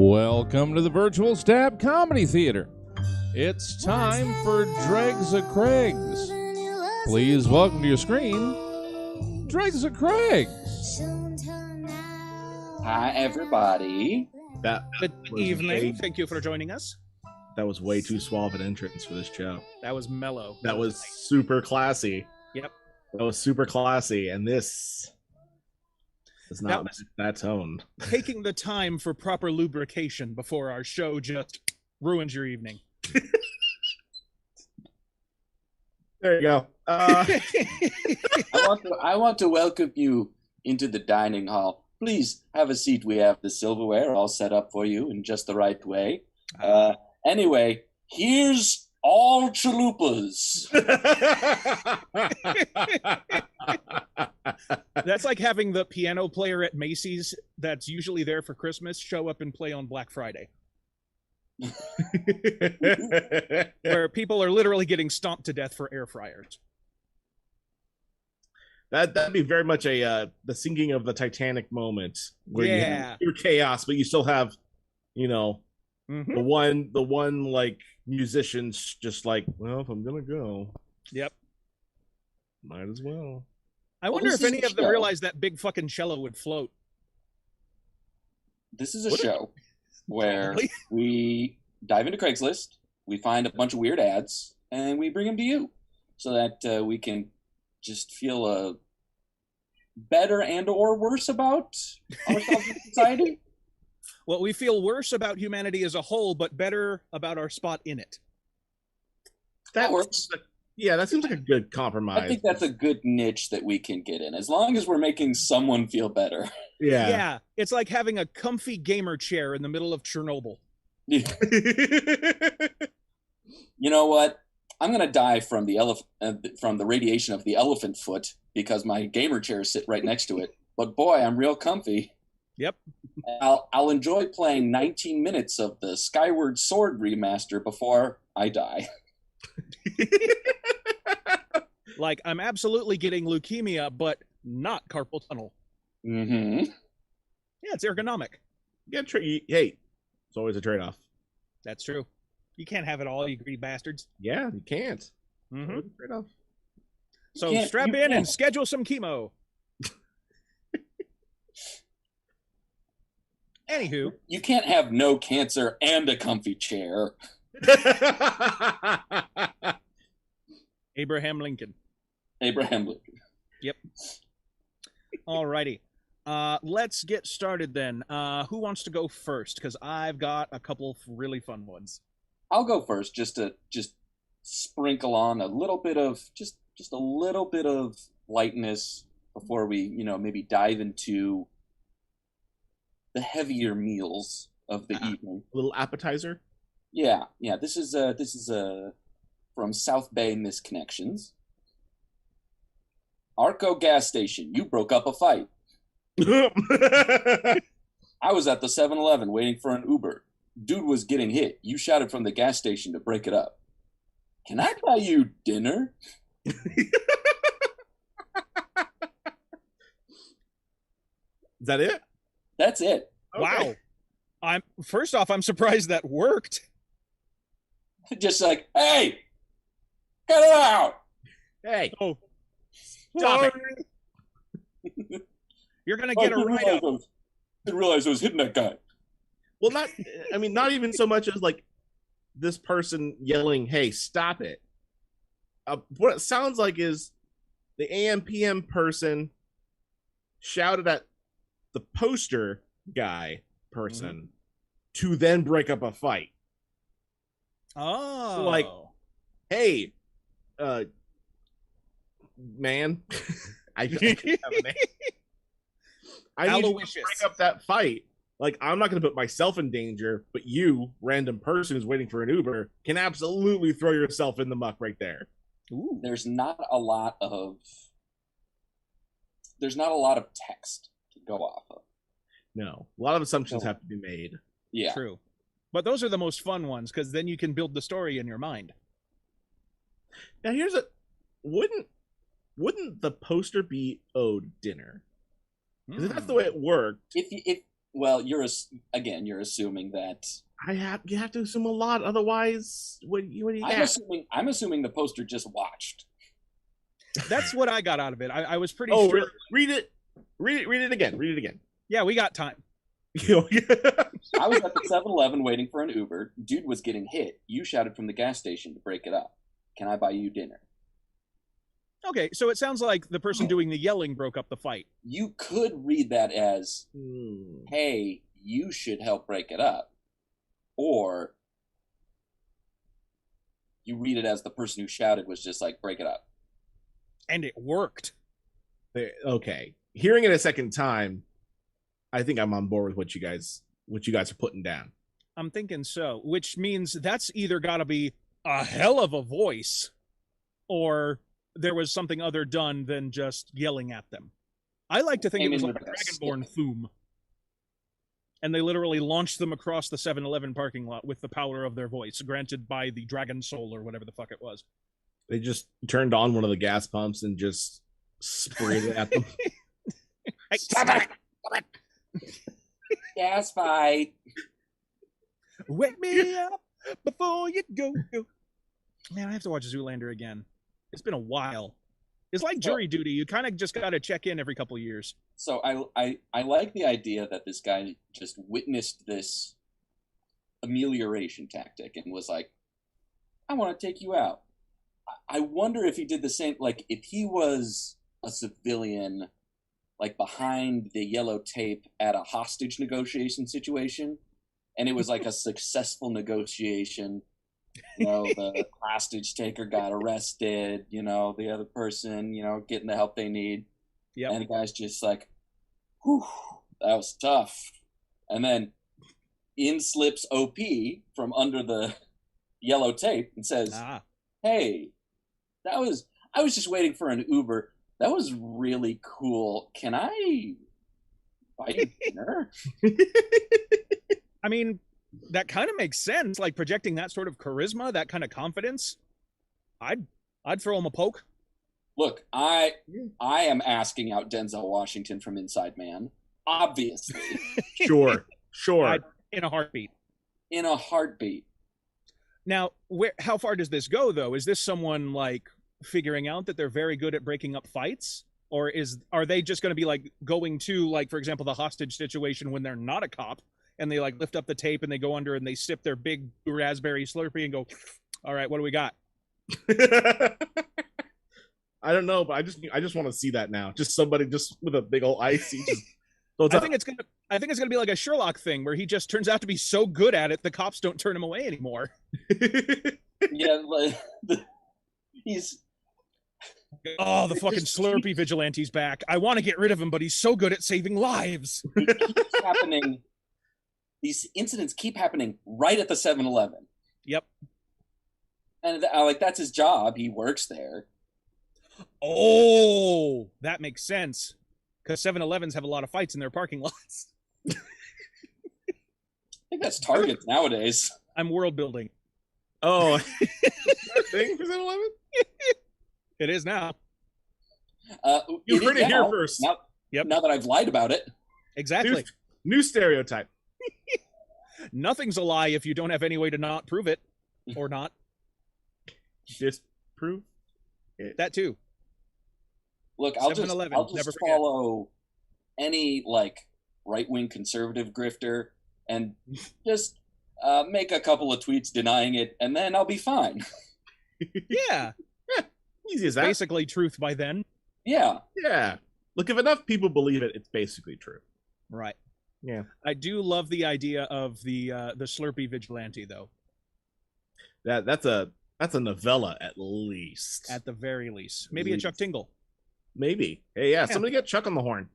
Welcome to the Virtual Stab Comedy Theater. It's time for Dregs of Craigs. Please welcome to your screen, Dregs of Craigs. Hi, everybody. Good evening. Thank you for joining us. That was way too suave an entrance for this show. That was mellow. That was super classy. Yep. That was super classy, and this is not that tone. Taking the time for proper lubrication before our show just ruins your evening. There you go. I want to welcome you into the dining hall. Please have a seat. We have the silverware all set up for you in just the right way. Anyway, here's all chalupas. That's like having the piano player at Macy's that's usually there for Christmas show up and play on Black Friday. Where people are literally getting stomped to death for air fryers. That'd be very much a the sinking of the Titanic moment where you have pure chaos, but you still have, you know, the one like musicians just like, well, if I'm gonna go, might as well. I wonder if any of them realized that big fucking cello would float. This is a show where we dive into Craigslist, we find a bunch of weird ads, and we bring them to you so that we can just feel better and or worse about ourselves in society. Well, we feel worse about humanity as a whole, but better about our spot in it. That works. Yeah, that seems like a good compromise. I think that's a good niche that we can get in, as long as we're making someone feel better. Yeah, it's like having a comfy gamer chair in the middle of Chernobyl. You know what? I'm gonna die from the radiation of the elephant foot because my gamer chairs sit right next to it. But boy, I'm real comfy. Yep. I'll enjoy playing 19 minutes of the Skyward Sword remaster before I die. Like, I'm absolutely getting leukemia, but not carpal tunnel. Mm-hmm. Yeah, it's ergonomic. Hey, it's always a trade-off. That's true. You can't have it all, you greedy bastards. Yeah, you can't. Mm-hmm. Trade-off. So strap in and schedule some chemo. Anywho. You can't have no cancer and a comfy chair. Abraham Lincoln. Yep. Alrighty. Let's get started then. Who wants to go first? Because I've got a couple really fun ones. I'll go first, just to sprinkle on a little bit of just a little bit of lightness before we, maybe dive into the heavier meals of the evening. A little appetizer. Yeah. This is from South Bay Misconnections. Arco gas station. You broke up a fight. I was at the 7-Eleven waiting for an Uber. Dude was getting hit. You shouted from the gas station to break it up. Can I buy you dinner? Is that it? That's it. Okay. Wow. First off, I'm surprised that worked. Just like, hey, get it out. Hey. Oh. Stop it. You're going to get a write-up. I didn't realize I was hitting that guy. Well, not even so much as like this person yelling, hey, stop it. What it sounds like is the AM/PM person shouted at the poster guy person to then break up a fight. Oh. So like, hey, man, I don't have a name. I need to break up that fight. Like, I'm not going to put myself in danger, but you, random person who's waiting for an Uber, can absolutely throw yourself in the muck right there. Ooh. There's not a lot of text to go off of. No, a lot of assumptions have to be made. Yeah, true. But those are the most fun ones because then you can build the story in your mind. Now, wouldn't the poster be owed dinner? Because if that's the way it worked, Well, you're assuming that. You have to assume a lot, otherwise, what do you got? I'm assuming the poster just watched. That's what I got out of it. I was pretty Oh, sure. really? Read it again. Yeah, we got time. I was at the 7-Eleven waiting for an Uber. Dude was getting hit. You shouted from the gas station to break it up. Can I buy you dinner? Okay, so it sounds like the person doing the yelling broke up the fight. You could read that as, hey, you should help break it up. Or you read it as the person who shouted was just like, break it up. And it worked. Okay. Hearing it a second time, I think I'm on board with what you guys are putting down. I'm thinking so, which means that's either got to be a hell of a voice, or there was something other done than just yelling at them. I like to think it was like a Dragonborn thum. And they literally launched them across the 7-Eleven parking lot with the power of their voice, granted by the dragon soul or whatever the fuck it was. They just turned on one of the gas pumps and just sprayed it at them. Stop it! Gas fight. Wake me up before you go. Man, I have to watch Zoolander again. It's been a while. It's like jury duty. You kind of just got to check in every couple years. So I like the idea that this guy just witnessed this amelioration tactic and was like, I want to take you out. I wonder if he did the same, like if he was a civilian, like behind the yellow tape at a hostage negotiation situation, and it was like a successful negotiation. You know, the hostage taker got arrested, you know, the other person, you know, getting the help they need. Yep. And the guy's just like, whew, that was tough. And then in slips OP from under the yellow tape and says, hey, I was just waiting for an Uber. That was really cool. Can I buy you dinner? I mean, that kind of makes sense. Like projecting that sort of charisma, that kind of confidence. I'd throw him a poke. Look, I am asking out Denzel Washington from Inside Man. Obviously. Sure. In a heartbeat. In a heartbeat. Now, how far does this go, though? Is this someone like figuring out that they're very good at breaking up fights, or are they just going to be like going to, like, for example, the hostage situation when they're not a cop and they like lift up the tape and they go under and they sip their big raspberry Slurpee and go, all right, what do we got? I don't know, but I just want to see that now. Just somebody just with a big old icy. I think it's gonna be like a Sherlock thing where he just turns out to be so good at it the cops don't turn him away anymore. Yeah, like he's the fucking Slurpee vigilante's back. I want to get rid of him, but he's so good at saving lives. It keeps happening. These incidents keep happening right at the 7-Eleven. Yep. And like that's his job. He works there. Oh, that makes sense. Because 7-Elevens have a lot of fights in their parking lots. I think that's Target nowadays. I'm world building. Oh, thing for 7-Eleven? It is now. You heard it here first. Now that I've lied about it. Exactly. New stereotype. Nothing's a lie if you don't have any way to not prove it. Or not. Disprove it. That too. Look, I'll just follow any like right-wing conservative grifter and just make a couple of tweets denying it, and then I'll be fine. Yeah. Easy as that. Basically truth by then. Yeah. Look, if enough people believe it, it's basically true. Right. Yeah. I do love the idea of the Slurpee vigilante, though. That's a novella at least. At the very least. Maybe a Chuck Tingle. Maybe. Hey, yeah, somebody get Chuck on the horn.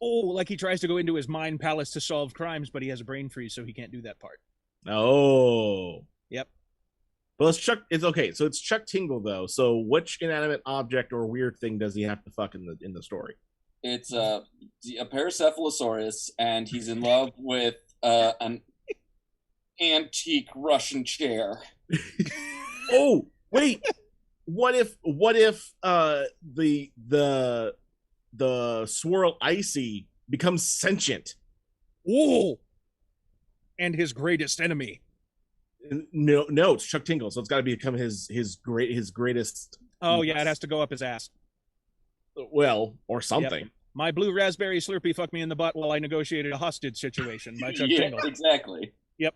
Oh, like he tries to go into his mind palace to solve crimes, but he has a brain freeze, so he can't do that part. Oh. Yep. Well, it's okay. So it's Chuck Tingle, though. So which inanimate object or weird thing does he have to fuck in the story? It's a Paracephalosaurus, and he's in love with an antique Russian chair. Oh, wait. What if the swirl icy becomes sentient Oh, and his greatest enemy. No, it's Chuck Tingle, so it's got to become his greatest. Oh yeah, it has to go up his ass. Well, or something. Yep. My blue raspberry Slurpee fucked me in the butt while I negotiated a hostage situation by Chuck Tingle. Exactly. Yep.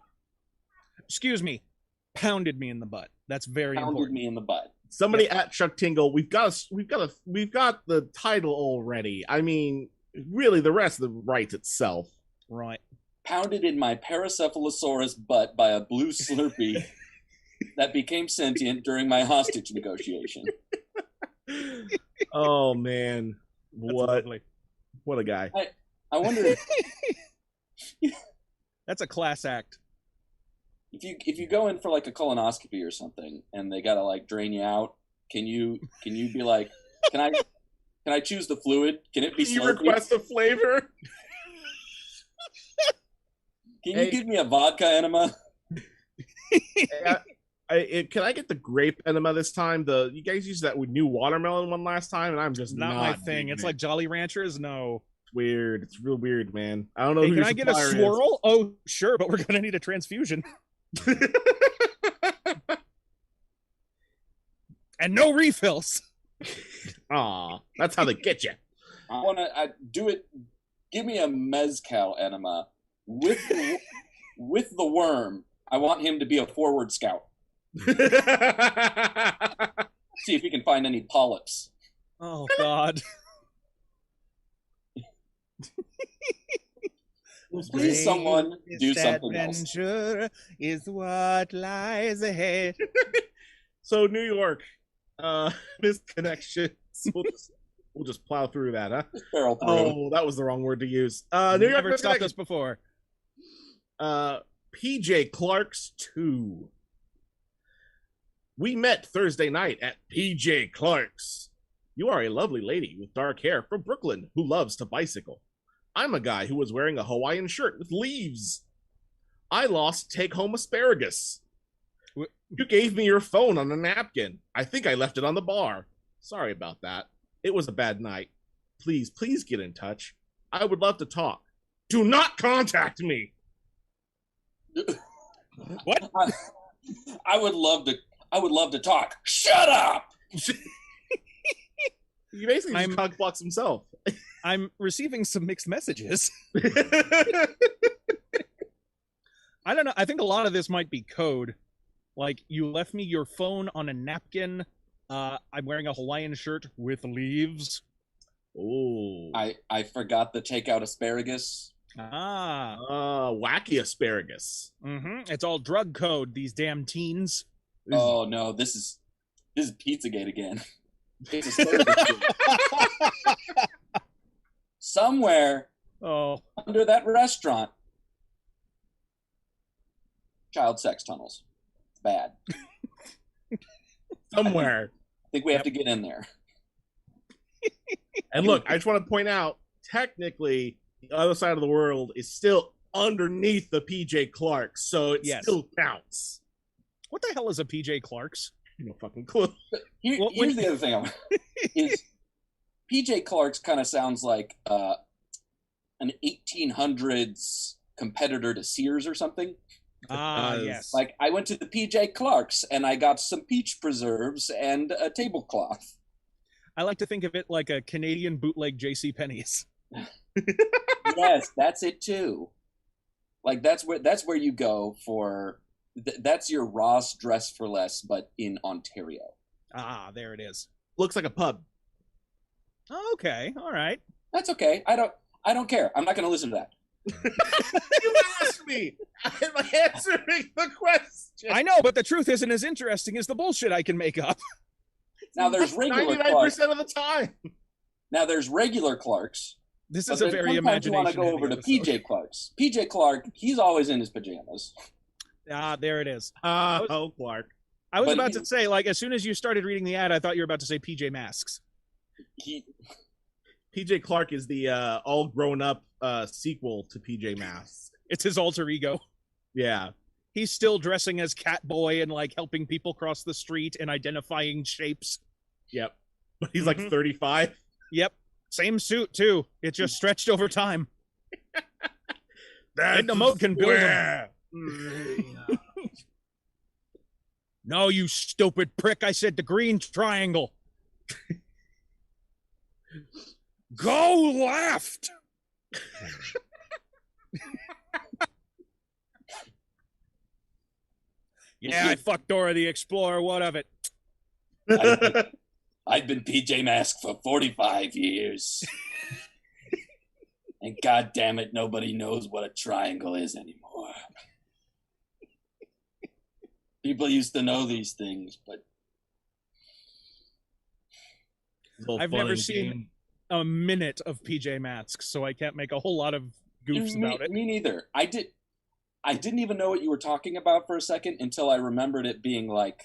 Excuse me. Pounded me in the butt. That's very important. Pounded me in the butt. Somebody at Chuck Tingle. We've got the title already. I mean, really, the rest of the writes itself. Right. Pounded in my Paracephalosaurus butt by a blue Slurpee that became sentient during my hostage negotiation. Oh man, what a guy! I wonder that's a class act. If you go in for like a colonoscopy or something and they gotta like drain you out, can you be like, can I choose the fluid? Can it be Slurpee? You request a flavor? Can you give me a vodka enema? Can I get the grape enema this time? You guys used that new watermelon one last time, and I'm just not my thing. It's like Jolly Ranchers. No, it's weird. It's real weird, man. I don't know. Hey, can I get a swirl? Is. Oh, sure, but we're gonna need a transfusion. And no refills. Aw, that's how they get you. I want to do it. Give me a mezcal enema with the worm. I want him to be a forward scout. See if he can find any polyps. Oh God. Please, someone do something else. Adventure is what lies ahead. So New York, misconnections. We'll just plow through that, huh? Just barrel through. Oh, that was the wrong word to use. New York never stopped us before. PJ Clark's 2. We met Thursday night at PJ Clark's. You are a lovely lady with dark hair from Brooklyn who loves to bicycle. I'm a guy who was wearing a Hawaiian shirt with leaves. I lost take-home asparagus. You gave me your phone on a napkin. I think I left it on the bar. Sorry about that. It was a bad night. Please get in touch. I would love to talk. Do not contact me. What? I would love to talk. Shut up. He basically just cock blocks himself. I'm receiving some mixed messages. I don't know. I think a lot of this might be code. Like, you left me your phone on a napkin. I'm wearing a Hawaiian shirt with leaves. Oh. I forgot to take out asparagus. Wacky asparagus. Mm-hmm. It's all drug code, these damn teens. Oh no, this is Pizzagate again. It's asparagus. Somewhere under that restaurant. Child sex tunnels. Bad. Somewhere. I think we have to get in there. And look, I just want to point out, technically, the other side of the world is still underneath the PJ Clark's, so it still counts. What the hell is a PJ Clark's? No fucking clue. Here's the other thing. Is PJ Clark's kind of sounds like an 1800s competitor to Sears or something. Yes. Like, I went to the PJ Clark's and I got some peach preserves and a tablecloth. I like to think of it like a Canadian bootleg J.C. Penney's. Yes, that's it too. Like, that's where you go for. That's your Ross Dress for Less, but in Ontario. Ah, there it is. Looks like a pub. Okay, all right. That's okay. I don't care. I'm not going to listen to that. You asked me. I'm answering the question. I know, but the truth isn't as interesting as the bullshit I can make up. Now there's regular 99% of the time. Now there's regular Clark's. This is a very imagination. You want to go over to PJ Clark's. PJ Clark, he's always in his pajamas. There it is. Clark. I was about to say, like, as soon as you started reading the ad, I thought you were about to say PJ Masks. PJ Clark is the all grown up sequel to PJ Masks. It's his alter ego. Yeah. He's still dressing as Catboy and like helping people cross the street and identifying shapes. Yep. But he's like 35. Yep. Same suit too. It just stretched over time. Edna Mode can build them. No, you stupid prick. I said the green triangle. Go left. Yeah, I fucked Dora the Explorer. What of it? I've been PJ Masks for 45 years. And god damn it, nobody knows what a triangle is anymore. People used to know these things, but I've never seen a minute of PJ Masks, so I can't make a whole lot of goofs about it. Me neither. I didn't even know what you were talking about for a second until I remembered it being like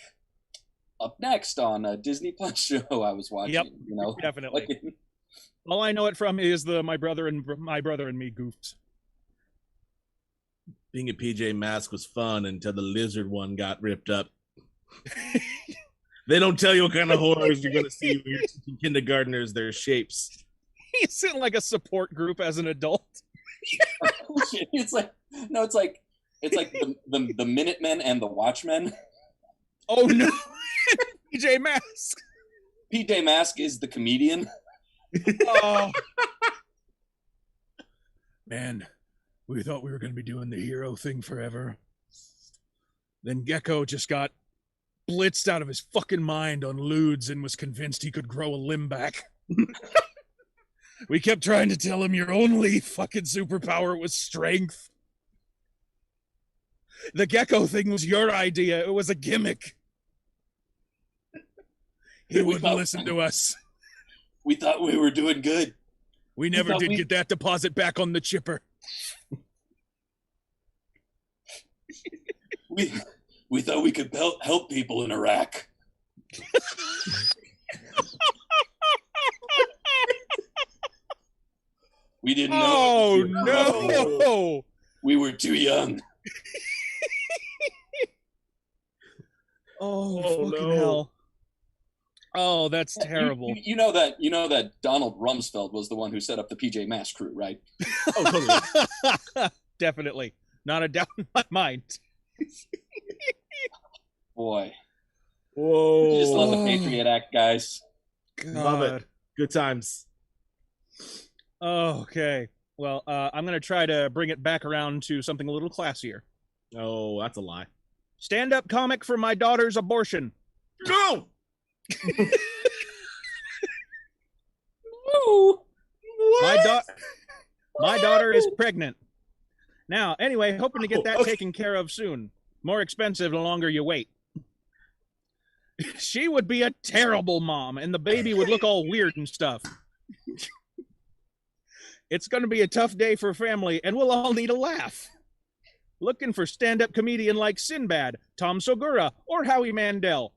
up next on a Disney Plus show I was watching. Yep, you know, definitely. Like, all I know it from is the my brother and me goofs. Being a PJ Mask was fun until the lizard one got ripped up. They don't tell you what kind of horrors you're going to see when you're teaching kindergartners their shapes. He's in like a support group as an adult. it's like the Minutemen and the Watchmen. Oh no, PJ Mask. PJ Mask is the comedian. Oh man, we thought we were going to be doing the hero thing forever. Then Gecko just got blitzed out of his fucking mind on lewds and was convinced he could grow a limb back. We kept trying to tell him your only fucking superpower was strength. The Gecko thing was your idea. It was a gimmick. He wouldn't listen to us. We thought we were doing good. We never did get that deposit back on the chipper. We thought we could help people in Iraq. We didn't know. Oh no! We were too young. Oh fucking hell! Oh, that's terrible. You know that Donald Rumsfeld was the one who set up the PJ Masks crew, right? Oh, totally. Definitely. Not a doubt in my mind. Boy. Whoa. You just love the Patriot Act, guys. God. Love it. Good times. Okay. Well, I'm going to try to bring it back around to something a little classier. Oh, that's a lie. Stand-up comic for my daughter's abortion. No! My daughter is pregnant. Now, anyway, hoping to get that taken care of soon. More expensive the longer you wait. She would be a terrible mom, and the baby would look all weird and stuff. It's going to be a tough day for family, and we'll all need a laugh. Looking for stand-up comedian like Sinbad, Tom Segura, or Howie Mandel.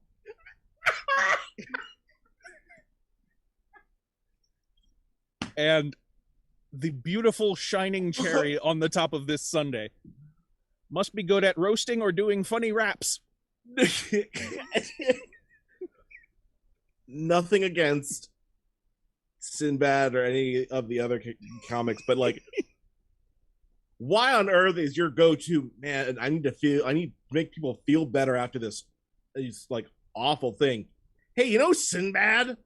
And the beautiful shining cherry on the top of this sundae. Must be good at roasting or doing funny raps. Nothing against Sinbad or any of the other comics, but like, why on earth is your go-to, man? I need to make people feel better after this like awful thing. Hey, you know Sinbad?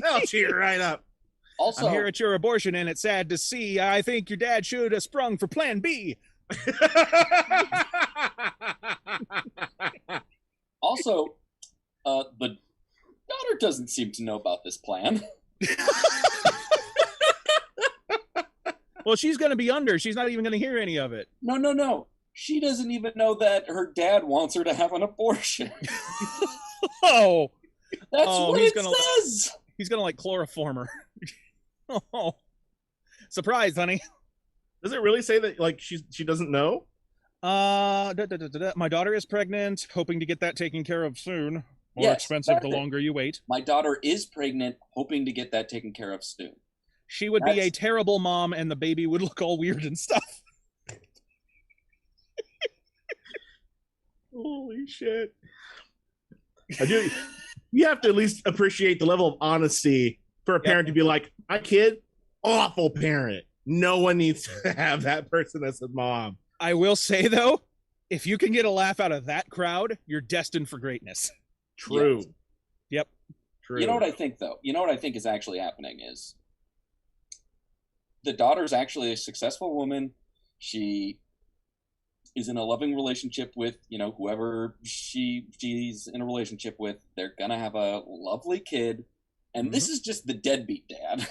I'll cheer right up. Also, I'm here at your abortion, and it's sad to see. I think your dad should have sprung for Plan B. Also, the daughter doesn't seem to know about this plan. Well, she's going to be under. She's not even going to hear any of it. No. She doesn't even know that her dad wants her to have an abortion. Oh. That's what it says. He's going to like chloroform her. Oh. Surprise, honey. Does it really say that like she doesn't know? My daughter is pregnant, hoping to get that taken care of soon. More expensive the longer you wait. My daughter is pregnant, hoping to get that taken care of soon. She would be a terrible mom, and the baby would look all weird and stuff. Holy shit. You have to at least appreciate the level of honesty for a parent to be like, my kid, awful parent. no one needs to have that person as a mom. I will say though, if you can get a laugh out of that crowd, you're destined for greatness. True. Yes. Yep. True. You know what I think, though? You know what I think is actually happening is the daughter's actually a successful woman. She is in a loving relationship with, whoever she's in a relationship with. They're gonna have a lovely kid, and this is just the deadbeat dad.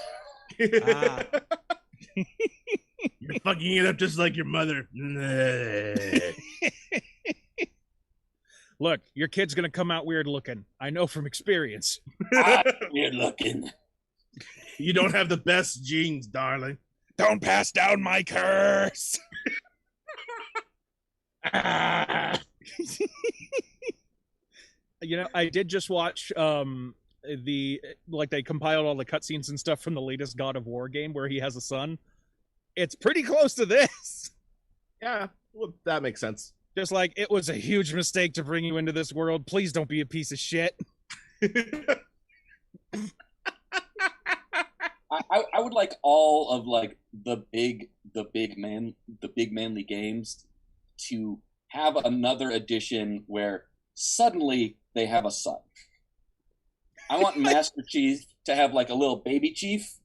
You're fucking it up just like your mother. Look, your kid's gonna come out weird looking. I know from experience. Weird looking. You don't have the best genes, darling. Don't pass down my curse. I did just watch they compiled all the cutscenes and stuff from the latest God of War game where he has a son. It's pretty close to this. Yeah, well, that makes sense. Just like, it was a huge mistake to bring you into this world. Please don't be a piece of shit. I would like all of like the big manly games to have another edition where suddenly they have a son. I want Master Chief to have like a little baby chief.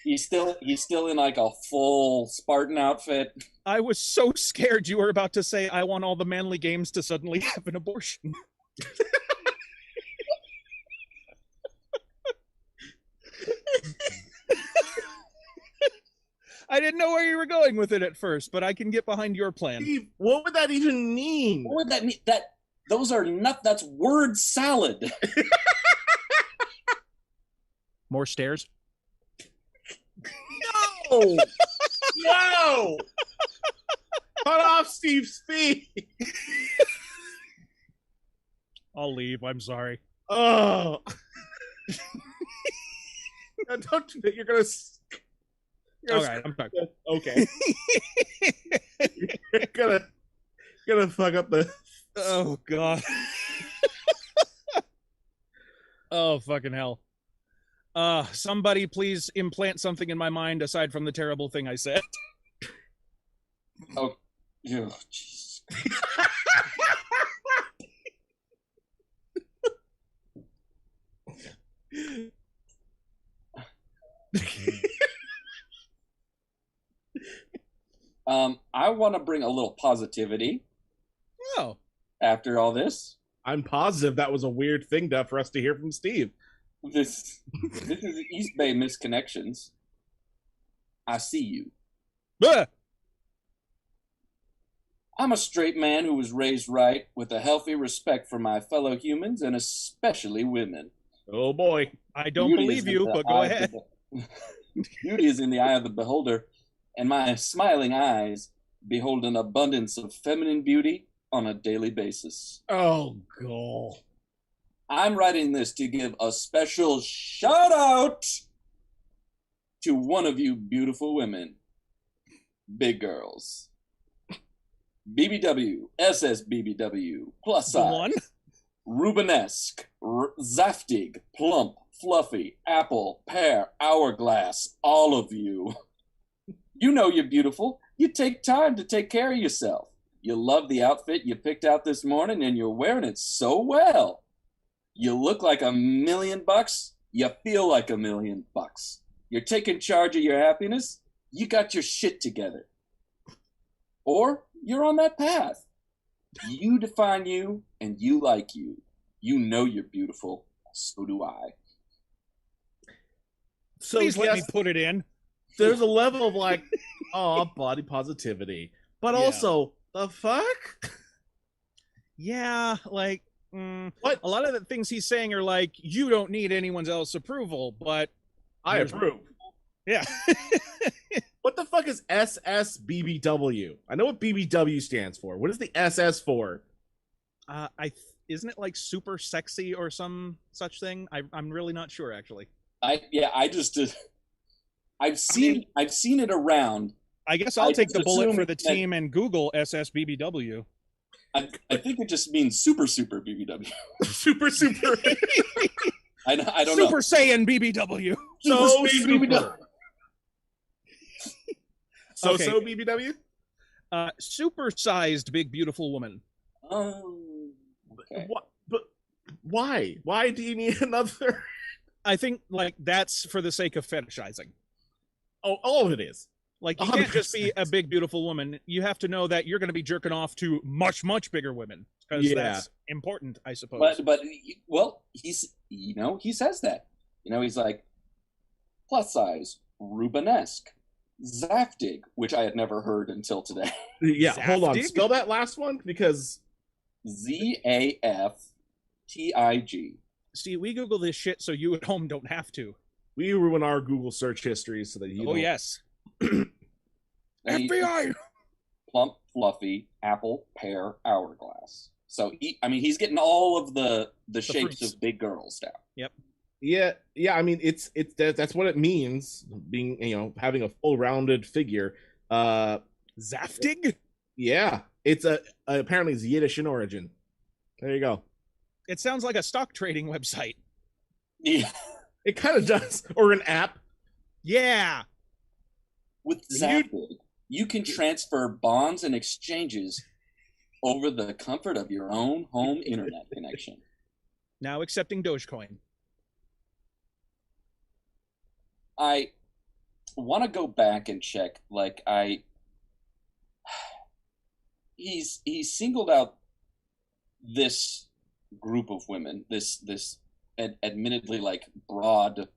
He's still in like a full Spartan outfit. I was so scared you were about to say, I want all the manly games to suddenly have an abortion. I didn't know where you were going with it at first, but I can get behind your plan. Steve, what would that even mean? What would that mean? That's word salad. More stairs? No! No! Cut off Steve's feet! I'll leave. I'm sorry. Oh! No, don't do that. You're gonna. All right, I'm sorry. Okay. You're gonna fuck up the. Oh god. Oh fucking hell. Somebody please implant something in my mind aside from the terrible thing I said. Oh, jeez. I want to bring a little positivity. Oh. After all this, I'm positive that was a weird thing for us to hear from Steve. This is East Bay Misconnections. I see you. Ah! I'm a straight man who was raised right with a healthy respect for my fellow humans and especially women. Oh boy. I don't believe you, but go ahead. Beauty is in the eye of the beholder, and my smiling eyes behold an abundance of feminine beauty on a daily basis. Oh, God. I'm writing this to give a special shout out to one of you beautiful women, big girls. BBW, SS BBW, plus size, one? Rubenesque, Zaftig, plump, fluffy, apple, pear, hourglass, all of you. You know you're beautiful. You take time to take care of yourself. You love the outfit you picked out this morning and you're wearing it so well. You look like $1 million. You feel like $1 million. You're taking charge of your happiness. You got your shit together. Or you're on that path. You define you and you like you. You know you're beautiful. So do I. So please let me put it in. There's a level of like, body positivity. But also, the fuck? Yeah, like, what? A lot of the things he's saying are like, you don't need anyone's else approval, but I approve. Yeah. What the fuck is SSBBW? I know what BBW stands for. What is the SS for? Isn't it like super sexy or some such thing? I'm really not sure actually. I've seen it around. I guess I'll take the bullet for the team and Google SSBBW. I think it just means super BBW. super. I don't know. Super Saiyan BBW. So super. So Okay. BBW. Supersized big beautiful woman. Okay. But why? Why do you need another? I think like that's for the sake of fetishizing. Oh, all of it is. Like, you can't just 100%. be a big beautiful woman. You have to know that you're going to be jerking off to much, much bigger women, because that's important, I suppose. But well, he's he says that. He's like plus size, Rubenesque, Zaftig, which I had never heard until today. Yeah, hold on. Zaftig? Spell that last one because Zaftig. See, we Google this shit so you at home don't have to. we ruin our Google search history so that you. Oh, don't... yes. FBI. Plump, fluffy, apple, pear, hourglass. So he's getting all of the shapes fruits. of big girls down. Yep. Yeah. I mean, it's that's what it means being having a full rounded figure. Zaftig? Yeah, it's apparently it's Yiddish in origin. There you go. It sounds like a stock trading website. Yeah. It kind of does, or an app. Yeah. With Zaftig, you can transfer bonds and exchanges over the comfort of your own home internet connection. Now accepting Dogecoin. I want to go back and check. Like he's singled out this group of women, this admittedly like broad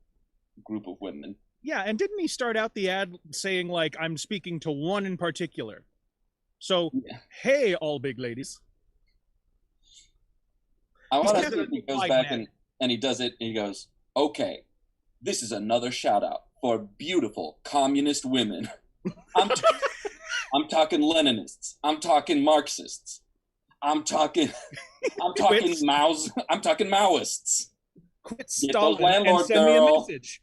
group of women. Yeah, and didn't he start out the ad saying, like, I'm speaking to one in particular? So, hey, all big ladies. I want to He's see if he goes like back that. and he does it, and he goes, okay, this is another shout out for beautiful communist women. I'm talking Leninists. I'm talking Marxists. I'm talking Maoists. Quit Get those stalling and landlords, send me a girl. message.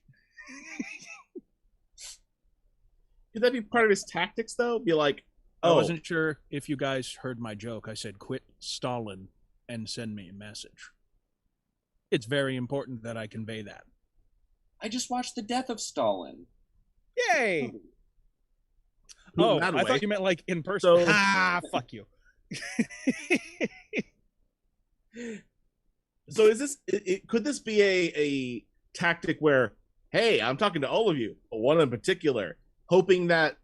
Could that be part of his tactics, though? Be like, I wasn't sure if you guys heard my joke. I said, quit stalling and send me a message. It's very important that I convey that. I just watched The Death of Stalin. Yay! Moving Oh, that I way. thought you meant like in person. So- Fuck you. So is this? Could this be a tactic where, hey, I'm talking to all of you, but one in particular, hoping that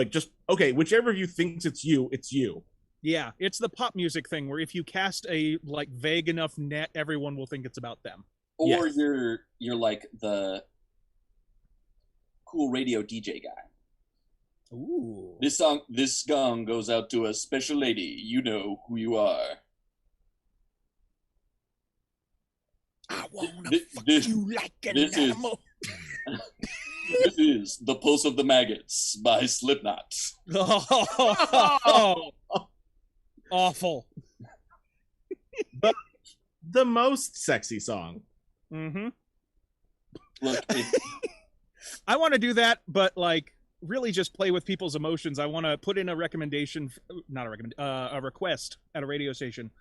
whichever of you thinks it's you, it's you. Yeah, it's the pop music thing where if you cast a like vague enough net, everyone will think it's about them. Or Yes. you're like the cool radio DJ guy. Ooh. This song goes out to a special lady. You know who you are. I wanna fuck this- you like an this is- animal. This is The Pulse of the Maggots by Slipknot. Oh, awful. The most sexy song. Mm-hmm. Look, I want to do that, but like really just play with people's emotions. I want to put in a recommendation, a request at a radio station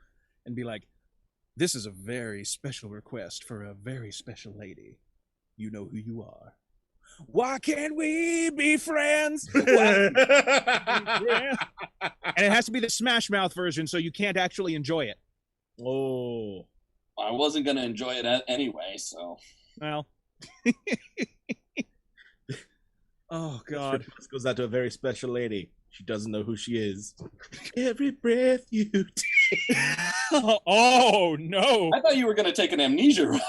and be like, this is a very special request for a very special lady. You know who you are. Why can't we be friends? Why can't we be friends? And it has to be the Smash Mouth version, so you can't actually enjoy it. Oh. I wasn't going to enjoy it anyway, so. Well. Oh, God. This goes out to a very special lady. She doesn't know who she is. Every breath you take. Oh, no. I thought you were going to take an amnesia route.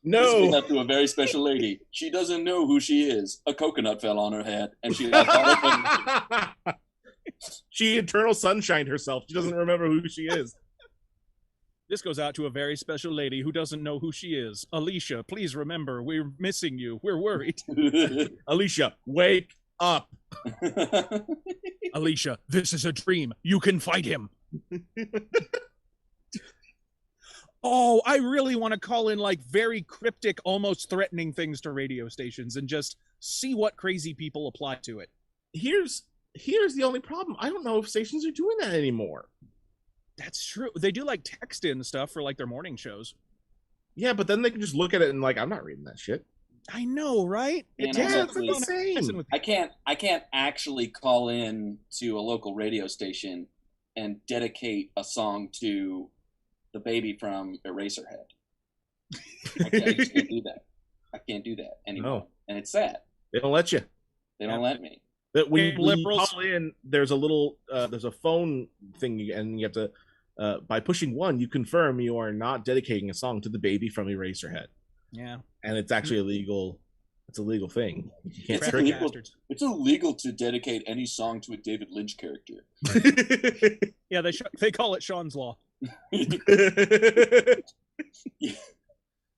This goes No. out to a very special lady. She doesn't know who she is. A coconut fell on her head, and she lost all her memory. She eternal sunshined herself. She doesn't remember who she is. This goes out to a very special lady who doesn't know who she is. Alicia, please remember, we're missing you. We're worried. Alicia, wake up. Alicia, this is a dream. You can fight him. Oh, I really want to call in like very cryptic, almost threatening things to radio stations and just see what crazy people apply to it. Here's the only problem. I don't know if stations are doing that anymore. That's true. They do like text in stuff for like their morning shows. Yeah, but then they can just look at it and like, I'm not reading that shit. I know, right? And Yeah, honestly, it's insane. I can't actually call in to a local radio station and dedicate a song to the baby from Eraserhead. I just can't do that. I can't do that anymore, No. and it's sad. They don't let you. They don't let me. That when you Liberals. call in, there's a phone thing, and you have to by pushing 1, you confirm you are not dedicating a song to the baby from Eraserhead. Yeah. And it's actually illegal. It's a legal thing. You can't It's trick illegal. It's illegal to dedicate any song to a David Lynch character. it. Yeah, they call it Sean's Law.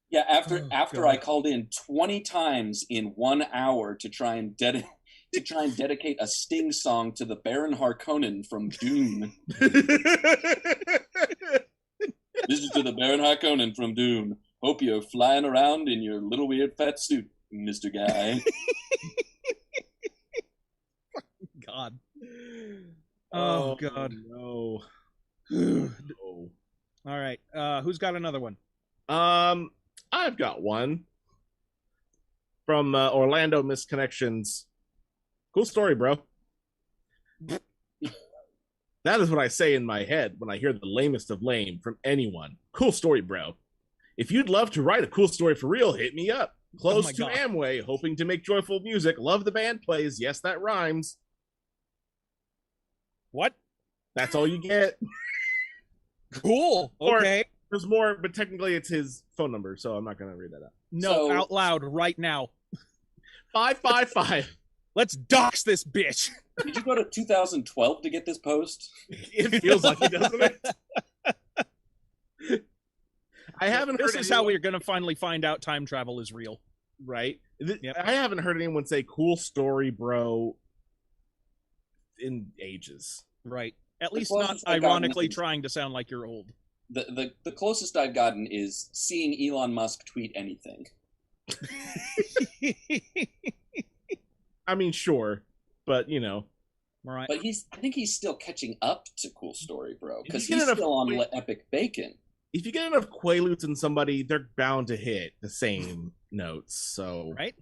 Yeah, after God. I called in 20 times in 1 hour to try and dedicate a Sting song to the Baron Harkonnen from Dune. This is to the Baron Harkonnen from Dune. Hope you're flying around in your little weird fat suit, Mr. Guy. God. Oh, God. No. All right. Who's got another one? I've got one from Orlando Misconnections. Cool story, bro. That is what I say in my head when I hear the lamest of lame from anyone. Cool story, bro. If you'd love to write a cool story for real, hit me up. Close to God. Amway, hoping to make joyful music. Love the band plays. Yes, that rhymes. What? That's all you get. Cool. Okay. There's more, but technically it's his phone number, so I'm not going to read that out. No, So- out loud right now. 555. Let's dox this bitch. Did you go to 2012 to get this post? It feels like it, doesn't it? I haven't heard This is how we're going to finally find out time travel is real. right. Yep. I haven't heard anyone say "cool story, bro" in ages. Right. At least The not closest I've gotten ironically is- trying to sound like you're old. The closest I've gotten is seeing Elon Musk tweet anything. I mean, sure, but you know, Right. But I think he's still catching up to Cool Story, bro, because If you he's get enough- still on Epic Bacon. if you get enough Quaaludes in somebody, they're bound to hit the same notes. So Right?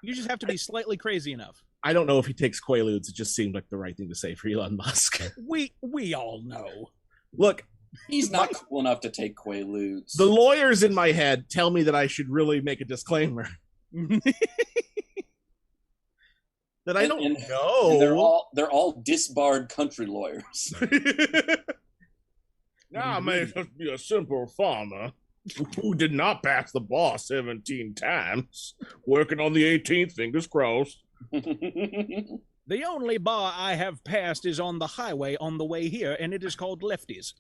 You just have to be slightly crazy enough. I don't know if he takes Quaaludes. It just seemed like the right thing to say for Elon Musk. We all know. Look, He's not cool enough to take Quaaludes. the lawyers in my head tell me that I should really make a disclaimer that I don't And know. they're all disbarred country lawyers. I may just be a simple farmer who did not pass the bar 17 times, working on the 18th, fingers crossed. The only bar I have passed is on the highway on the way here, and it is called Lefties.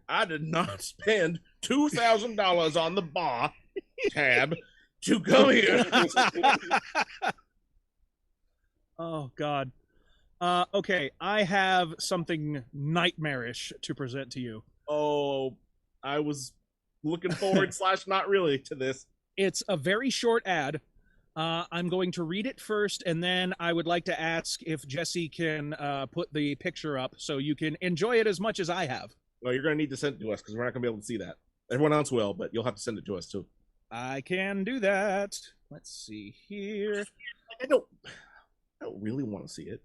I did not spend $2,000 on the bar tab to come here. Oh, God. Okay, I have something nightmarish to present to you. Oh, I was looking forward / not really to this. It's a very short ad. I'm going to read it first, and then I would like to ask if Jesse can put the picture up so you can enjoy it as much as I have. Well, you're going to need to send it to us because we're not going to be able to see that. Everyone else will, but you'll have to send it to us too. I can do that. Let's see here. I don't really want to see it.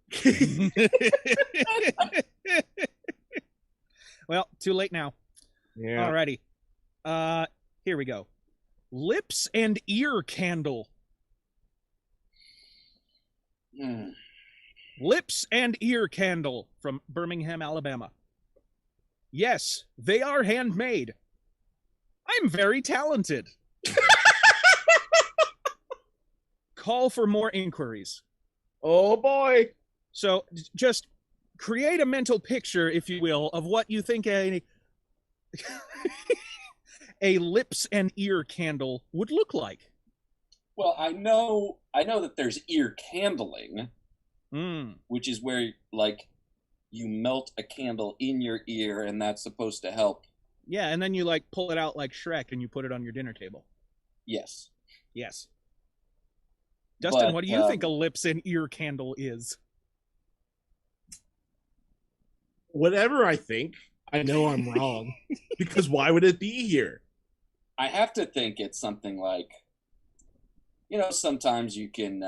Well, too late now. Yeah. Alrighty. Here we go. Lips and ear candle. Hmm. Lips and ear candle from Birmingham, Alabama. Yes, they are handmade. I'm very talented. Call for more inquiries. Oh boy. So just create a mental picture, if you will, of what you think a lips and ear candle would look like. Well, I know that there's ear candling, which is where like you melt a candle in your ear, and that's supposed to help. Yeah, and then you like pull it out like Shrek and you put it on your dinner table. Yes. Yes. Dustin, But, what do you think a lips and ear candle is? Whatever I think I know I'm wrong. Because why would it be here? I have to think it's something like, sometimes you can,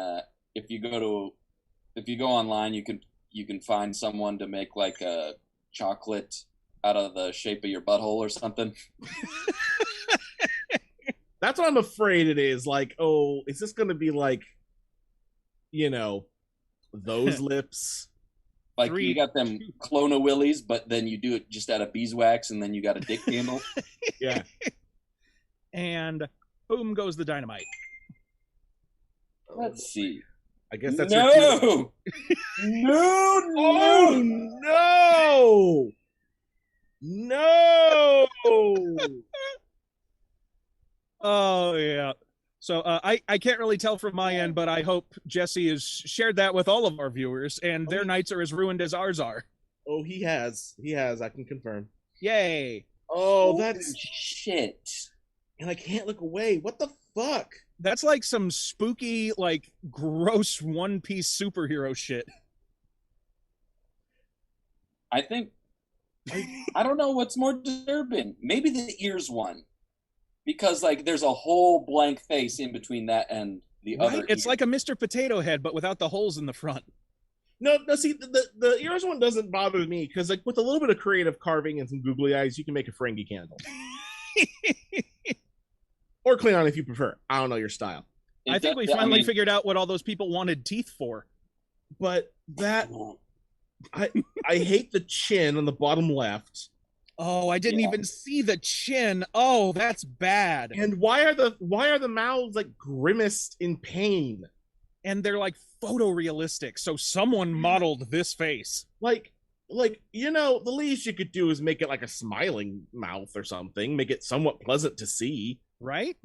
if you go online, you can find someone to make like a chocolate out of the shape of your butthole or something. That's what I'm afraid it is. Like, oh, is this going to be like, those lips? Like you got them Clona Willies, but then you do it just out of beeswax, and then you got a dick candle. Yeah. And boom goes the dynamite. Let's see. I guess that's no, no. Oh yeah. So I can't really tell from my end, but I hope Jesse has shared that with all of our viewers, and their nights are as ruined as ours are. Oh, he has. I can confirm. Yay! Oh, that's shit. And I can't look away. What the fuck? That's like some spooky, like gross One Piece superhero shit. I think I don't know what's more disturbing. Maybe the ears one. Because like there's a whole blank face in between that and the other. It's like a Mr. Potato Head, but without the holes in the front. No, see, the ears one doesn't bother me because like with a little bit of creative carving and some googly eyes, you can make a Ferengi candle. Or Klingon if you prefer. I don't know your style. I think we finally figured out what all those people wanted teeth for. But that I hate the chin on the bottom left. Oh, I didn't even see the chin. Oh, that's bad. And why are the mouths like grimaced in pain? And they're like photorealistic. So someone modeled this face. Like the least you could do is make it like a smiling mouth or something, make it somewhat pleasant to see. Right?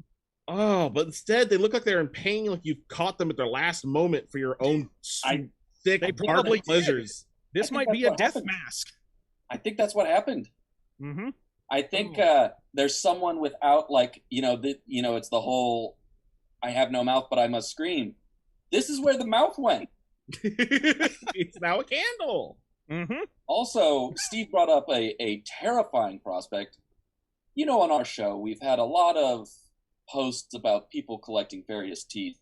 Oh, but instead they look like they're in pain, like you've caught them at their last moment for your own sick probably pleasures. This might be a death mask. I think that's what happened. Mm-hmm. I think there's someone without it's the whole I have no mouth but I must scream. This is where the mouth went. It's now a candle. Mm-hmm. Also, Steve brought up a terrifying prospect. On our show, we've had a lot of posts about people collecting various teeth.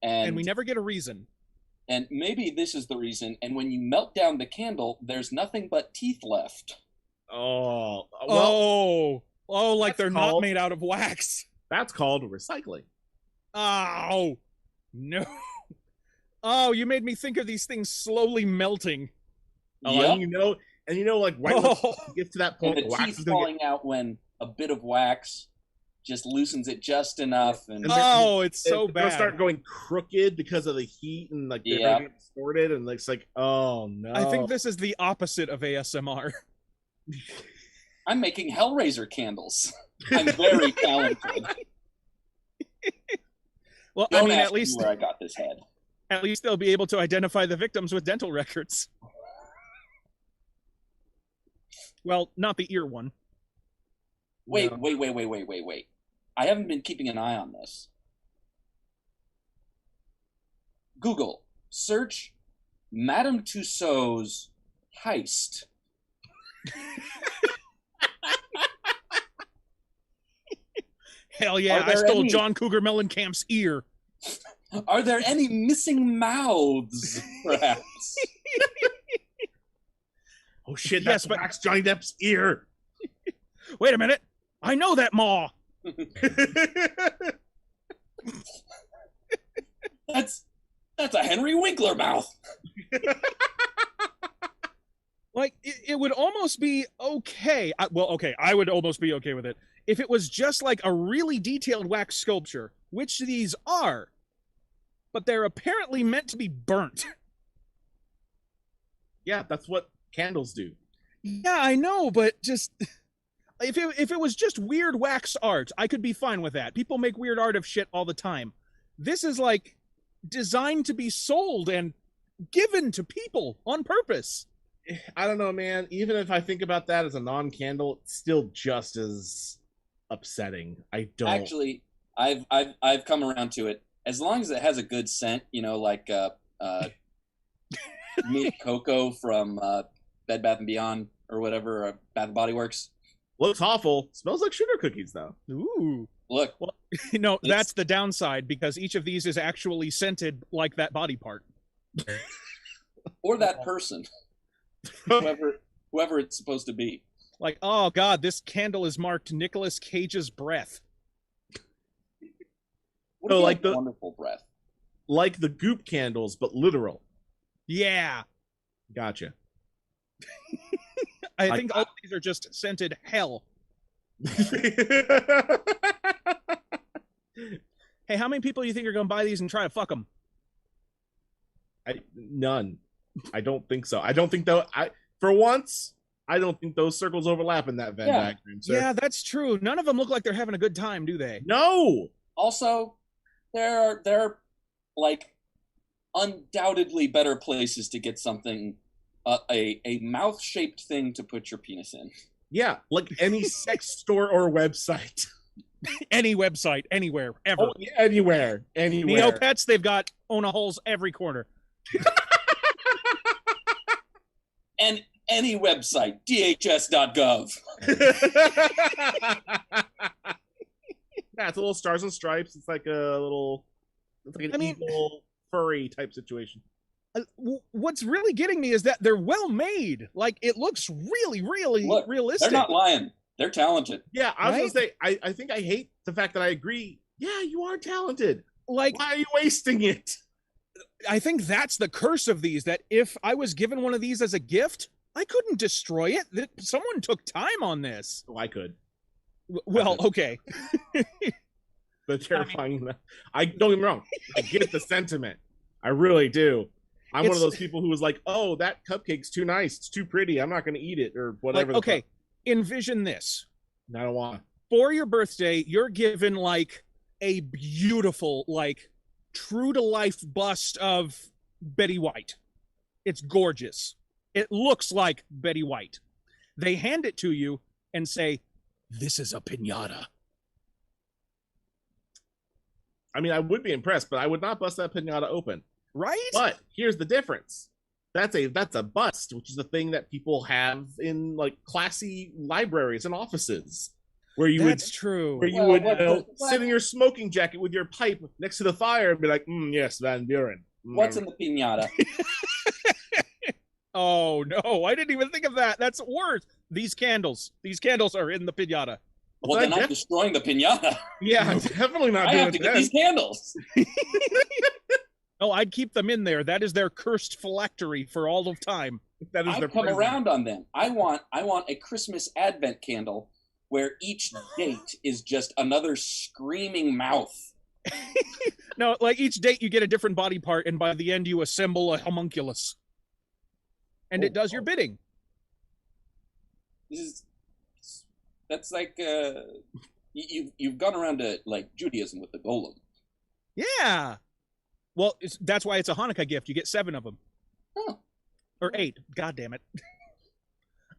And we never get a reason. And maybe this is the reason. And when you melt down the candle, there's nothing but teeth left. Oh, well, like they're not made out of wax. That's called recycling. Oh, no. Oh, you made me think of these things slowly melting. Oh, yep. and like right when it gets to that point, and the wax teeth is falling out when a bit of wax just loosens it just enough. And it's so bad. They'll start going crooked because of the heat and like they're going to get distorted and it's like, oh no. I think this is the opposite of ASMR. I'm making Hellraiser candles. I'm very talented. Well, Don't at ask least me where I got this head. At least they'll be able to identify the victims with dental records. Well, not the ear one. Wait. I haven't been keeping an eye on this. Google, search Madame Tussauds heist. Hell yeah, I stole John Cougar Mellencamp's ear. Are there any missing mouths, perhaps? Oh shit, that's Johnny Depp's ear. Wait a minute. I know that maw. That's a Henry Winkler mouth. Like, it would almost be okay. I would almost be okay with it if it was just like a really detailed wax sculpture, which these are. But they're apparently meant to be burnt. Yeah, that's what candles do. Yeah, I know, but just if it was just weird wax art, I could be fine with that. People make weird art of shit all the time. This is like designed to be sold and given to people on purpose. I don't know, man. Even if I think about that as a non-candle, it's still just as upsetting. I don't actually. I've come around to it. As long as it has a good scent, like mint cocoa from Bed Bath & Beyond or whatever, Bath & Body Works. Looks awful. Smells like sugar cookies, though. Ooh. Look. Well, no, that's the downside, because each of these is actually scented like that body part. Or that person. whoever it's supposed to be. Like, oh God, this candle is marked Nicolas Cage's breath. What Oh, like the wonderful breath. Like the Goop candles, but literal. Yeah. Gotcha. I think all of these are just scented hell. Hey, how many people do you think are going to buy these and try to fuck them? None. I don't think so. I don't think though. For once, I don't think those circles overlap in that Venn diagram. Sir. Yeah, that's true. None of them look like they're having a good time, do they? No. Also, there are like undoubtedly better places to get something, a mouth-shaped thing to put your penis in. Yeah, like any sex store or website. Any website, anywhere, ever. Oh, yeah, anywhere. Neopets, they've got Ona holes every corner. And any website, dhs.gov. Yeah, it's a little stars and stripes. It's like an evil furry type situation. What's really getting me is that they're well made. Like, it looks really, really realistic. They're not lying. They're talented. Yeah, I was going to say, I think I hate the fact that I agree. Yeah, you are talented. Like, why are you wasting it? I think that's the curse of these, that if I was given one of these as a gift, I couldn't destroy it. Someone took time on this. Oh, I could. Well, okay. The terrifying. I don't get me wrong. I get the sentiment. I really do. I'm one of those people who was like, "Oh, that cupcake's too nice. It's too pretty. I'm not going to eat it," or whatever. Like, okay, envision this. I don't want. For your birthday, you're given like a beautiful, like true to life bust of Betty White. It's gorgeous. It looks like Betty White. They hand it to you and say, "This is a piñata." I mean, I would be impressed, but I would not bust that piñata open. Right? But here's the difference. That's a bust, which is a thing that people have in like classy libraries and offices, where you That's true. Where you would sit in your smoking jacket with your pipe next to the fire and be like, "Yes, Van Buren." What's in the piñata? Oh no, I didn't even think of that. That's worse. These candles are in the piñata. Well, then I'm destroying the piñata. Yeah, I'm definitely not. I have to get these candles. Oh, I'd keep them in there. That is their cursed phylactery for all of time. That is I've come around on them. I want a Christmas Advent candle where each date is just another screaming mouth. No, like each date you get a different body part, and by the end you assemble a homunculus. And it does your bidding. That's like you've gone around to like Judaism with the golem. Yeah. Well, that's why it's a Hanukkah gift. You get 7 of them. Oh. Or 8. God damn it.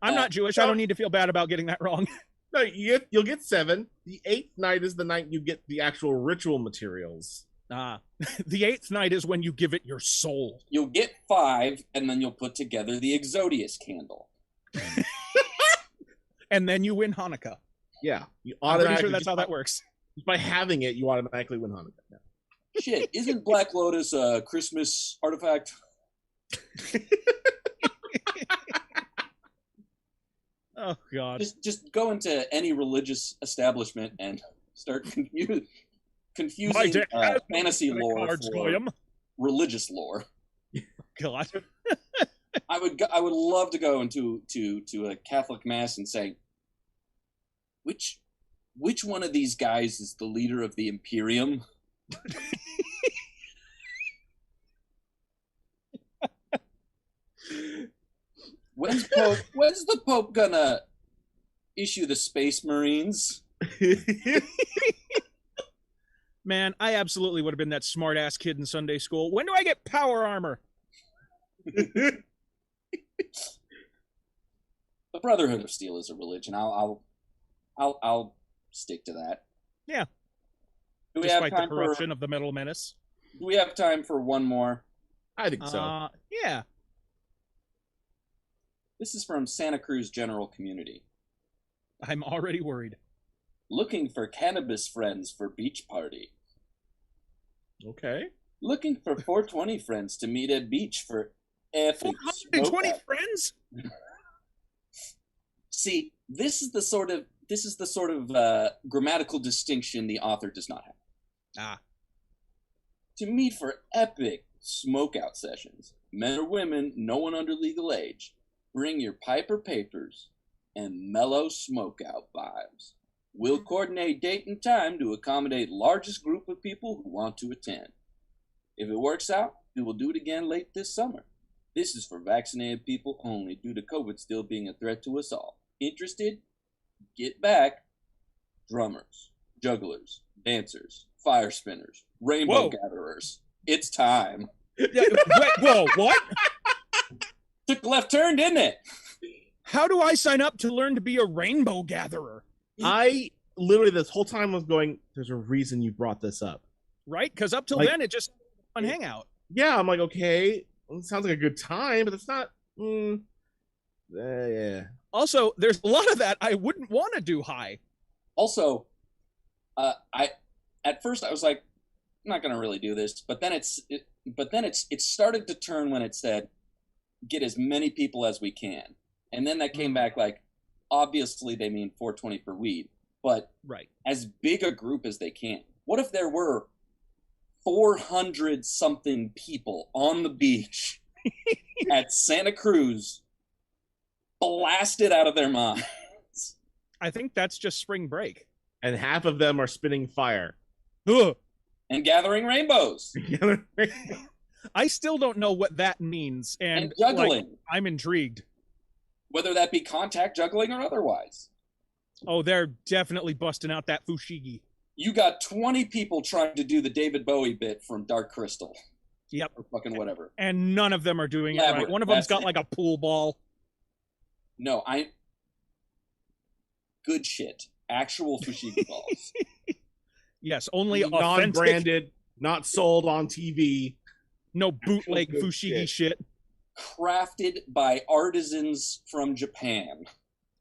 I'm not Jewish. I don't need to feel bad about getting that wrong. No, you'll get 7. The 8th night is the night you get the actual ritual materials. The 8th night is when you give it your soul. You'll get 5, and then you'll put together the Exodius candle. And then you win Hanukkah. Yeah. I'm pretty sure that's how that works. By having it, you automatically win Hanukkah. Yeah. Shit, isn't Black Lotus a Christmas artifact? Oh, God. Just go into any religious establishment and start confusing fantasy lore for religious lore. God. I would love to go into a Catholic mass and say, which one of these guys is the leader of the Imperium? When's the Pope gonna issue the Space Marines? Man, I absolutely would have been that smart-ass kid in Sunday school. When do I get power armor? The Brotherhood of Steel is a religion. I'll stick to that. Yeah. Do we Despite have time the corruption of the Metal Menace. Do we have time for one more? I think so. Yeah. This is from Santa Cruz General Community. I'm already worried. Looking for cannabis friends for beach party. Okay. Looking for 420 friends to meet at beach for epic 420 smokeout. friends? See, this is the sort of grammatical distinction the author does not have. Ah. To meet for epic smokeout sessions, men or women, no one under legal age, bring your pipe or papers and mellow smokeout vibes. We'll coordinate date and time to accommodate largest group of people who want to attend. If it works out, we will do it again late this summer. This is for vaccinated people only due to COVID still being a threat to us all. Interested? Get back. Drummers, jugglers, dancers, fire spinners, rainbow gatherers. It's time. Yeah, whoa, what? Took a left turn, didn't it? How do I sign up to learn to be a rainbow gatherer? I literally this whole time was going, there's a reason you brought this up. Right? Because up till Like- then, it just fun hangout. Yeah, I'm like, okay, it sounds like a good time, but it's not. Yeah. Also, there's a lot of that I wouldn't want to do high. Also, at first I was like, I'm not gonna really do this, but then it started to turn when it said, get as many people as we can, and then that came back like, obviously they mean 420 for weed, but Right. as big a group as they can. What if there were 400 something people on the beach at Santa Cruz, blasted out of their minds? I think that's just spring break. And half of them are spinning fire. Ugh. And gathering rainbows I still don't know what that means, and juggling, like, I'm intrigued. whether that be contact juggling or otherwise. Oh, they're definitely busting out that fushigi. You got 20 people trying to do the David Bowie bit from Dark Crystal. Yep. Or fucking whatever. And none of them are doing it right. Labyrinth, One of them's that's got it. like a pool ball. No, good shit. Actual fushigi balls. Yes, only authentic, non-branded, not sold on TV. no bootleg good fushigi shit. Crafted by artisans from Japan.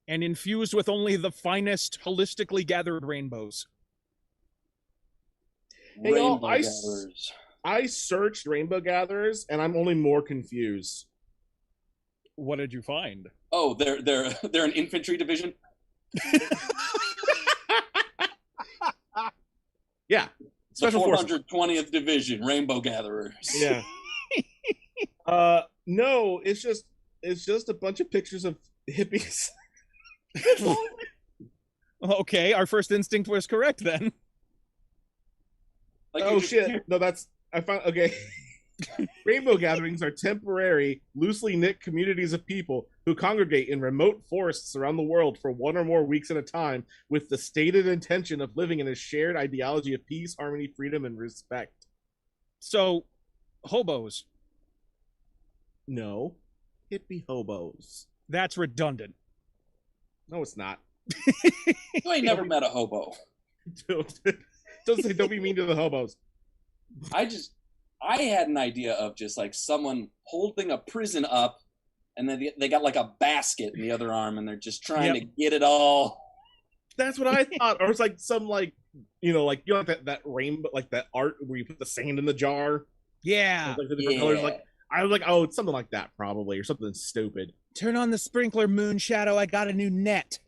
And infused with only the finest holistically gathered rainbows. Hey, y'all, Rainbow I gatherers. I searched Rainbow Gatherers, and I'm only more confused. What did you find? Oh, they're an infantry division? Yeah, The special forces. 420th Division, Rainbow Gatherers. Yeah. No, it's just a bunch of pictures of hippies. Okay, our first instinct was correct then. Like, Oh you just- shit! No, I found. Okay. Rainbow gatherings are temporary, loosely knit communities of people who congregate in remote forests around the world for one or more weeks at a time with the stated intention of living in a shared ideology of peace, harmony, freedom, and respect. So, hobos. No. Hippie hobos. That's redundant. No, it's not. You ain't never met a hobo. Don't be mean to the hobos. I had an idea of just like someone holding a prison up, and then they got like a basket in the other arm, and they're just trying to get it all. That's what I thought. Or it's like some like that rainbow, like that art where you put the sand in the jar. Yeah. Like the different colors. Like I was like, oh, it's something like that probably, or something stupid. Turn on the sprinkler, Moon Shadow. I got a new net.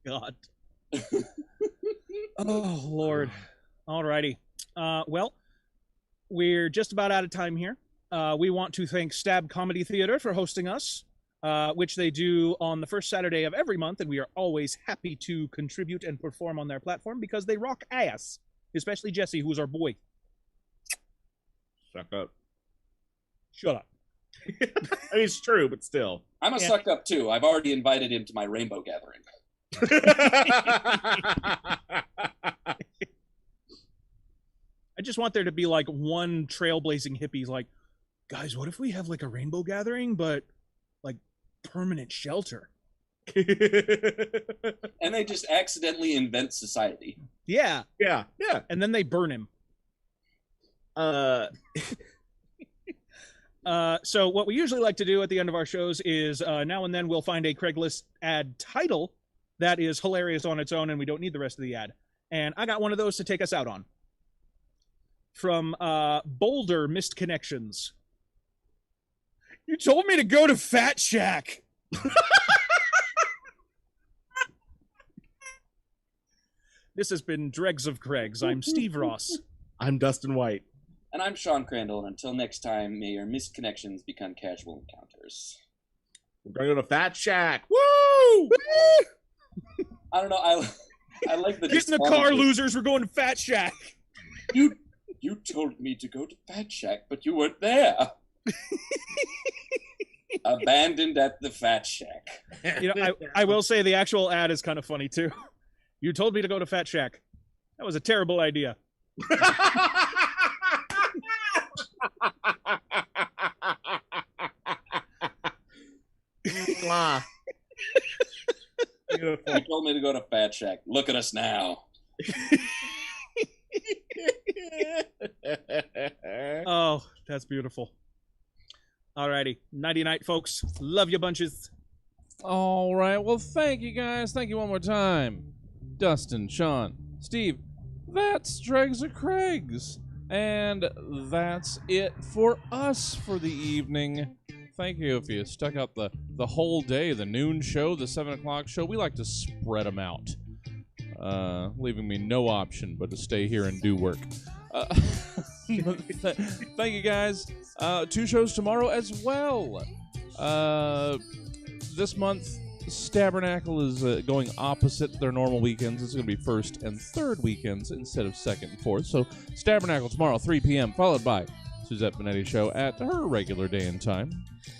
God. Oh, Lord. Alrighty. Well, we're just about out of time here. We want to thank Stab Comedy Theater for hosting us, which they do on the first Saturday of every month, and we are always happy to contribute and perform on their platform because they rock ass, especially Jesse, who's our boy. Suck up. Shut up. I mean, it's true, but still. I'm a suck up too. I've already invited him to my rainbow gathering. I just want there to be like one trailblazing hippie's like, guys, what if we have like a rainbow gathering, but like permanent shelter? And they just accidentally invent society. Yeah. Yeah. And then they burn him. So what we usually like to do at the end of our shows is now and then we'll find a Craigslist ad title that is hilarious on its own and we don't need the rest of the ad. And I got one of those to take us out on. From Boulder Missed Connections. You told me to go to Fat Shack. This has been Dregs of Craigs. I'm Steve Ross. I'm Dustin White. And I'm Sean Crandall, and until next time, may your missed connections become casual encounters. We're going to go to Fat Shack. Woo! I don't know, I like the... Get in the car, losers. We're going to Fat Shack. You told me to go to Fat Shack, but you weren't there. Abandoned at the Fat Shack. You know, I will say the actual ad is kind of funny, too. You told me to go to Fat Shack. That was a terrible idea. You told me to go to Fat Shack. Look at us now. Oh, that's beautiful. Alrighty. Nighty-night, folks. Love you bunches. All right. Well, thank you, guys. Thank you one more time. Dustin, Sean, Steve, that's Dregs of Craigs. And that's it for us for the evening. Thank you if you stuck out the whole day, the noon show, the 7 o'clock show. We like to spread them out, leaving me no option but to stay here and do work. Thank you, guys. 2 shows tomorrow as well. This month, Stabernacle is going opposite their normal weekends. It's going to be first and third weekends instead of second and fourth. So Stabernacle tomorrow, 3 p.m., followed by Suzette Benetti Show at her regular day and time,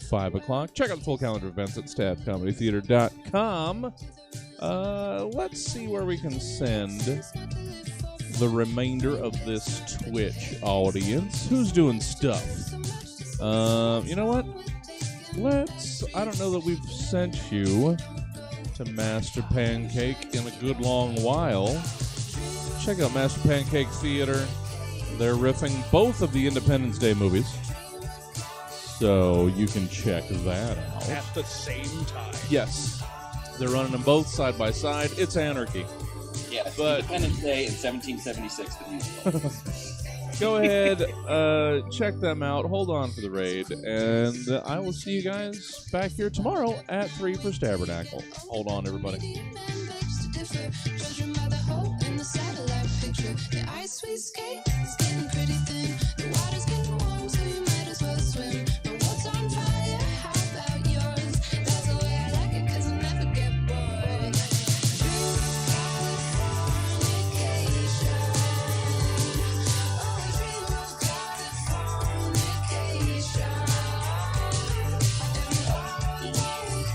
5 o'clock. Check out the full calendar of events at stabcomedytheater.com. Let's see where we can send the remainder of this Twitch audience. Who's doing stuff? You know what? I don't know that we've sent you to Master Pancake in a good long while. Check out Master Pancake Theater. They're riffing both of the Independence Day movies. So you can check that out. At the same time. Yes. They're running them both side by side. It's anarchy. Yeah, but Independence Day in 1776, the musical. Go ahead, check them out. Hold on for the raid, and I will see you guys back here tomorrow at 3 for Stabernacle. Hold on, everybody.